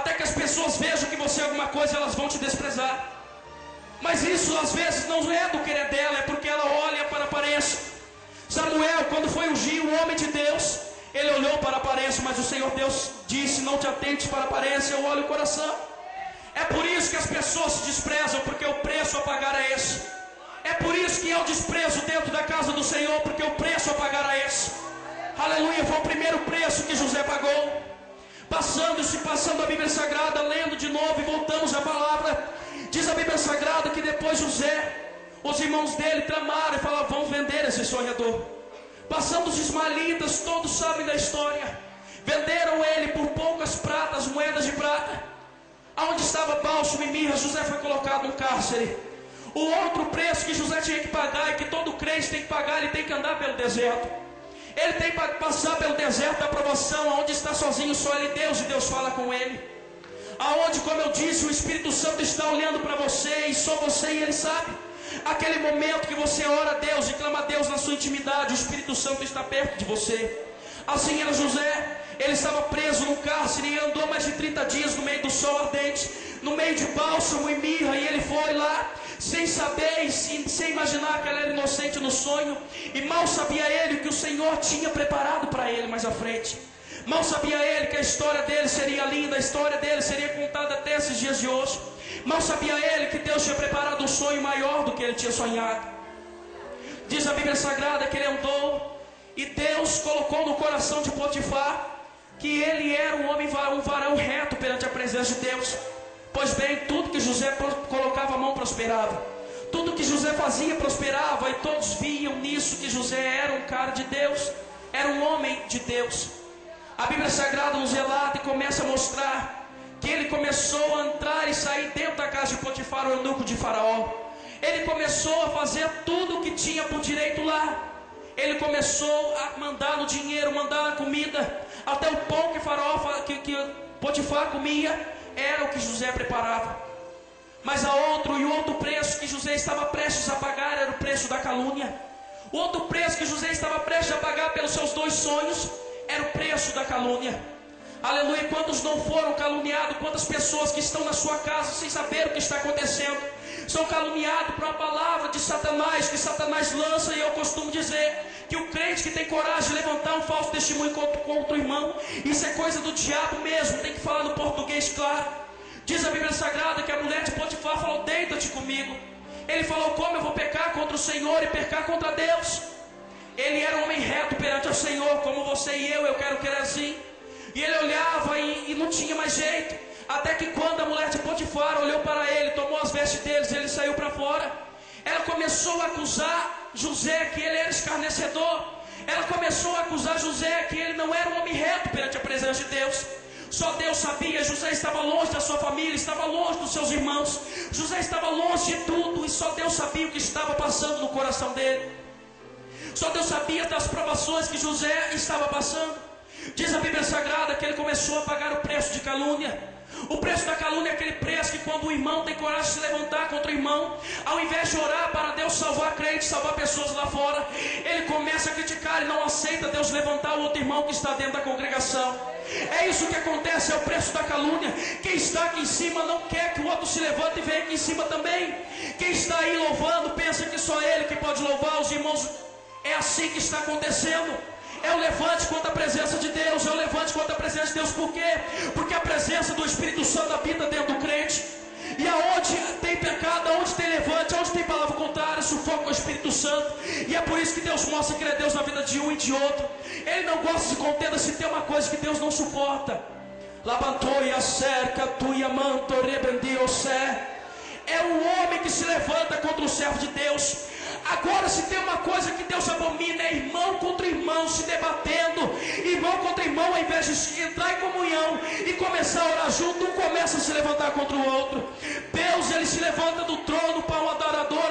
Até que as pessoas vejam que você é alguma coisa, elas vão te desprezar. Mas isso às vezes não é do querer dela, é porque ela olha para a aparência. Samuel, quando foi ungir o homem de Deus, ele olhou para a aparência, mas o Senhor Deus disse: não te atentes para a aparência, eu olho o coração. É por isso que as pessoas se desprezam, porque o preço a pagar é esse. É por isso que há o desprezo dentro da casa do Senhor, porque o preço a pagar é esse. Aleluia, foi o primeiro preço que José pagou. Passando a Bíblia Sagrada, lendo de novo e voltamos à palavra. Diz a Bíblia Sagrada que depois José, os irmãos dele tramaram e falaram: vamos vender esse sonhador. Passando os ismaelitas, todos sabem da história, venderam ele por poucas pratas, moedas de prata. Aonde estava Bálsamo e mirra, José foi colocado no cárcere. O outro preço que José tinha que pagar, e que todo crente tem que pagar, ele tem que andar pelo deserto. Ele tem que passar pelo deserto da aprovação, onde está sozinho, só ele Deus, e Deus fala com ele. Aonde, como eu disse, o Espírito Santo está olhando para você, e só você e ele sabe. Aquele momento que você ora a Deus e clama a Deus na sua intimidade, o Espírito Santo está perto de você. Assim era José. Ele estava preso no cárcere e andou mais de 30 dias no meio do sol ardente, no meio de bálsamo e mirra, e ele foi lá, sem saber e sem imaginar que ele era inocente no sonho. E mal sabia ele o que o Senhor tinha preparado para ele mais à frente. Mal sabia ele que a história dele seria linda, a história dele seria contada até esses dias de hoje. Mal sabia ele que Deus tinha preparado um sonho maior do que ele tinha sonhado. Diz a Bíblia Sagrada que ele andou, e Deus colocou no coração de Potifar que ele era um varão reto perante a presença de Deus. Pois bem, tudo que José colocava a mão prosperava. Tudo que José fazia prosperava, e todos viam nisso que José era um cara de Deus, era um homem de Deus. A Bíblia Sagrada nos relata e começa a mostrar que ele começou a entrar e sair dentro da casa de Potifar, o eunuco de Faraó. Ele começou a fazer tudo o que tinha por direito lá. Ele começou a mandar no dinheiro, mandar na comida. Até o pão que Potifar comia era o que José preparava. Mas o outro preço que José estava prestes a pagar era o preço da calúnia. O outro preço que José estava prestes a pagar pelos seus 2 sonhos era o preço da calúnia. Aleluia, quantos não foram caluniados? Quantas pessoas que estão na sua casa sem saber o que está acontecendo são caluniados por uma palavra de Satanás, que Satanás lança. E eu costumo dizer que o crente que tem coragem de levantar um falso testemunho contra o irmão, isso é coisa do diabo mesmo, tem que falar no português claro. Diz a Bíblia Sagrada que a mulher de Potifar falou: deita-te comigo. Ele falou: como eu vou pecar contra o Senhor e pecar contra Deus? Ele era um homem reto perante o Senhor, como você e eu quero que era assim. E ele olhava e não tinha mais jeito. Até que quando a mulher de Potifar olhou para ele, tomou as vestes deles e ele saiu para fora, ela começou a acusar José que ele era escarnecedor. Ela começou a acusar José que ele não era um homem reto perante a presença de Deus. Só Deus sabia. José estava longe da sua família, estava longe dos seus irmãos, José estava longe de tudo, e só Deus sabia o que estava passando no coração dele. Só Deus sabia das provações que José estava passando. Diz a Bíblia Sagrada que ele começou a pagar o preço de calúnia. O preço da calúnia é aquele preço que quando o irmão tem coragem de se levantar contra o irmão, ao invés de orar para Deus salvar crentes, salvar pessoas lá fora, ele começa a criticar e não aceita Deus levantar o outro irmão que está dentro da congregação. É isso que acontece, é o preço da calúnia. Quem está aqui em cima não quer que o outro se levante e venha aqui em cima também. Quem está aí louvando pensa que só ele que pode louvar os irmãos. É assim que está acontecendo. É o levante contra a presença de Deus. É o levante contra a presença de Deus. Por quê? Porque a presença do Espírito Santo habita dentro do crente. E aonde tem pecado, aonde tem levante, aonde tem palavra contrária, sufoca o Espírito Santo. E é por isso que Deus mostra que Ele é Deus na vida de um e de outro. Ele não gosta de contenda se tem uma coisa que Deus não suporta. Labantou e acerca, tu e amanto, rebrandio sé. É o homem que se levanta contra o servo de Deus. Agora, se tem uma coisa que Deus abomina, é irmão contra irmão se debatendo, irmão contra irmão, ao invés de entrar em comunhão e começar a orar junto, um começa a se levantar contra o outro. Deus, ele se levanta do trono para um adorador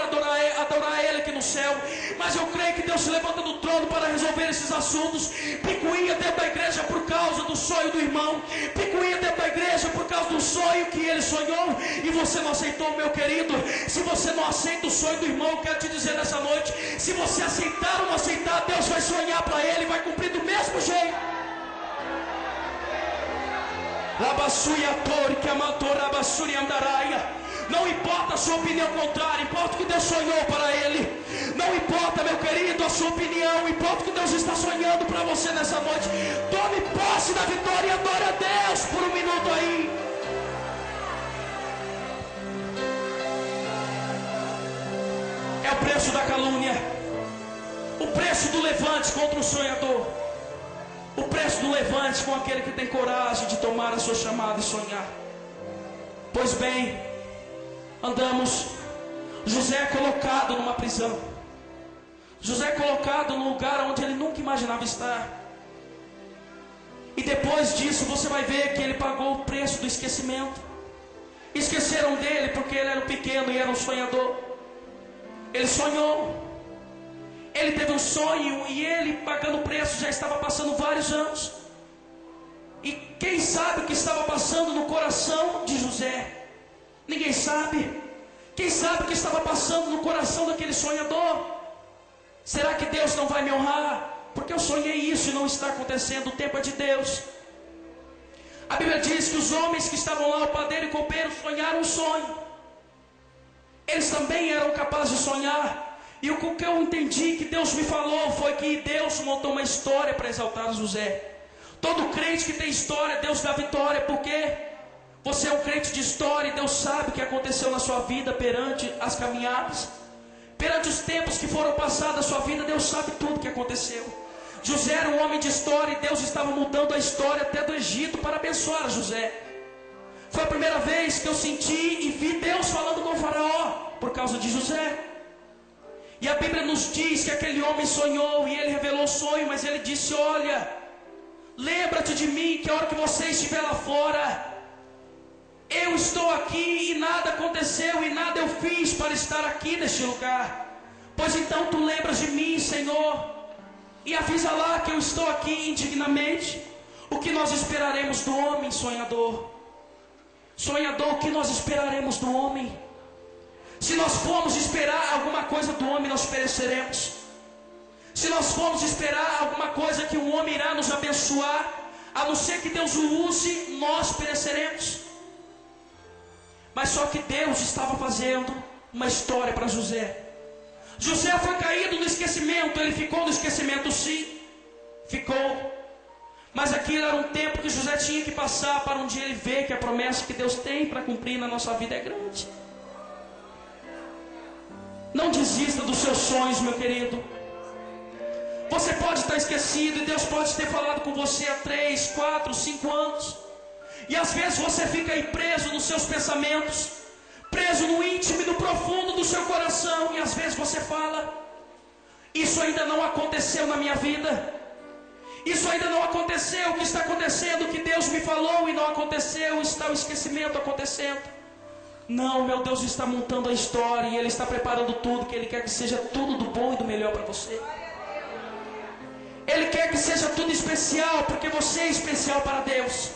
adorar ele aqui no céu. Mas eu creio que Deus se levanta do trono para resolver esses assuntos. Picuinha dentro da igreja por causa do sonho do irmão, picuinha dentro da igreja por causa do sonho que ele sonhou e você não aceitou, meu querido. Se você não aceita o sonho do irmão, eu quero te dizer nessa noite, se você aceitar ou não aceitar, Deus vai sonhar para ele e vai cumprir do mesmo jeito. Não importa a sua opinião contrária, importa o que Deus sonhou para ele. Não importa, meu querido, a sua opinião, importa o que Deus está sonhando para você nessa noite. Tome posse da vitória e adore a Deus por um minuto aí. É o preço da calúnia, o preço do levante contra o sonhador, o preço do levante com aquele que tem coragem de tomar a sua chamada e sonhar. Pois bem, andamos, José é colocado numa prisão, José é colocado num lugar onde ele nunca imaginava estar. E depois disso você vai ver que ele pagou o preço do esquecimento. Esqueceram dele porque ele era um pequeno e era um sonhador. Ele sonhou, ele teve um sonho e ele, pagando o preço, já estava passando vários anos. E quem sabe o que estava passando no coração de José? Ninguém sabe. Quem sabe o que estava passando no coração daquele sonhador? Será que Deus não vai me honrar? Porque eu sonhei isso e não está acontecendo. O tempo é de Deus. A Bíblia diz que os homens que estavam lá, o padeiro e o copeiro, sonharam um sonho. Eles também eram capazes de sonhar. E o que eu entendi que Deus me falou foi que Deus montou uma história para exaltar José. Todo crente que tem história, Deus dá vitória. Porque você é um crente de história e Deus sabe o que aconteceu na sua vida perante as caminhadas, perante os tempos que foram passados na sua vida. Deus sabe tudo o que aconteceu. José era um homem de história e Deus estava mudando a história até do Egito para abençoar José. Foi a primeira vez que eu senti e vi Deus falando com o faraó por causa de José. E a Bíblia nos diz que aquele homem sonhou e ele revelou o sonho, mas ele disse: olha, lembra-te de mim que a hora que você estiver lá fora, eu estou aqui e nada aconteceu e nada eu fiz para estar aqui neste lugar. Pois então tu lembras de mim, Senhor, e avisa lá que eu estou aqui indignamente. O que nós esperaremos do homem sonhador? Sonhador, o que nós esperaremos do homem? Se nós formos esperar alguma coisa do homem, nós pereceremos. Se nós formos esperar alguma coisa que o homem irá nos abençoar, a não ser que Deus o use, nós pereceremos. Mas só que Deus estava fazendo uma história para José. José foi caído no esquecimento. Ele ficou no esquecimento, sim, ficou. Mas aquilo era um tempo que José tinha que passar para um dia ele ver que a promessa que Deus tem para cumprir na nossa vida é grande. Não desista dos seus sonhos, meu querido. Você pode estar esquecido e Deus pode ter falado com você há 3, 4, 5 anos. E às vezes você fica aí preso nos seus pensamentos, preso no íntimo e no profundo do seu coração. E às vezes você fala: isso ainda não aconteceu na minha vida. Isso ainda não aconteceu. O que está acontecendo? O que Deus me falou e não aconteceu. Está o esquecimento acontecendo. Não, meu Deus está montando a história e Ele está preparando tudo, que Ele quer que seja tudo do bom e do melhor para você. Ele quer que seja tudo especial, porque você é especial para Deus.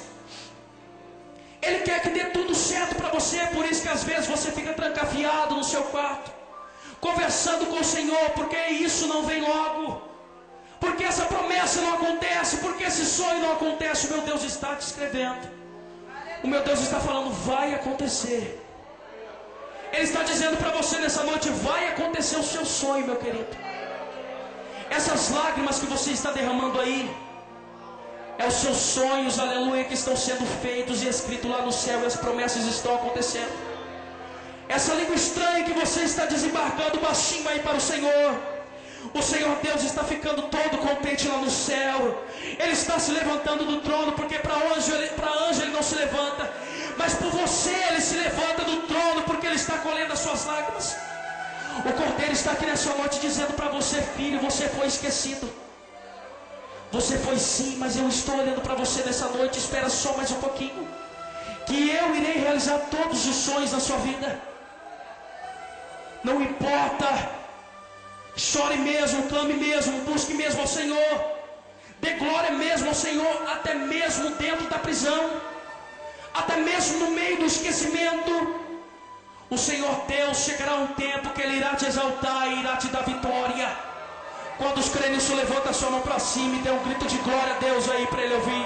Ele quer que dê tudo certo para você. Por isso que às vezes você fica trancafiado no seu quarto, conversando com o Senhor, porque isso não vem logo, porque essa promessa não acontece, porque esse sonho não acontece. O meu Deus está te escrevendo. O meu Deus está falando: vai acontecer. Ele está dizendo para você nessa noite: vai acontecer o seu sonho, meu querido. Essas lágrimas que você está derramando aí, é os seus sonhos, aleluia, que estão sendo feitos e escritos lá no céu, e as promessas estão acontecendo. Essa língua estranha que você está desembarcando baixinho aí para o Senhor Deus está ficando todo contente lá no céu. Ele está se levantando do trono, porque para anjo ele não se levanta, mas por você ele se levanta do trono, porque ele está colhendo as suas lágrimas. O Cordeiro está aqui nessa noite dizendo para você: filho, você foi esquecido. Você foi sim, mas eu estou olhando para você nessa noite. Espera só mais um pouquinho, que eu irei realizar todos os sonhos da sua vida. Não importa, chore mesmo, clame mesmo, busque mesmo ao Senhor, dê glória mesmo ao Senhor, até mesmo dentro da prisão, até mesmo no meio do esquecimento. O Senhor Deus, chegará um tempo que Ele irá te exaltar e irá te dar vitória. Quando os crentes levantam a sua mão para cima e dê um grito de glória a Deus aí para Ele ouvir.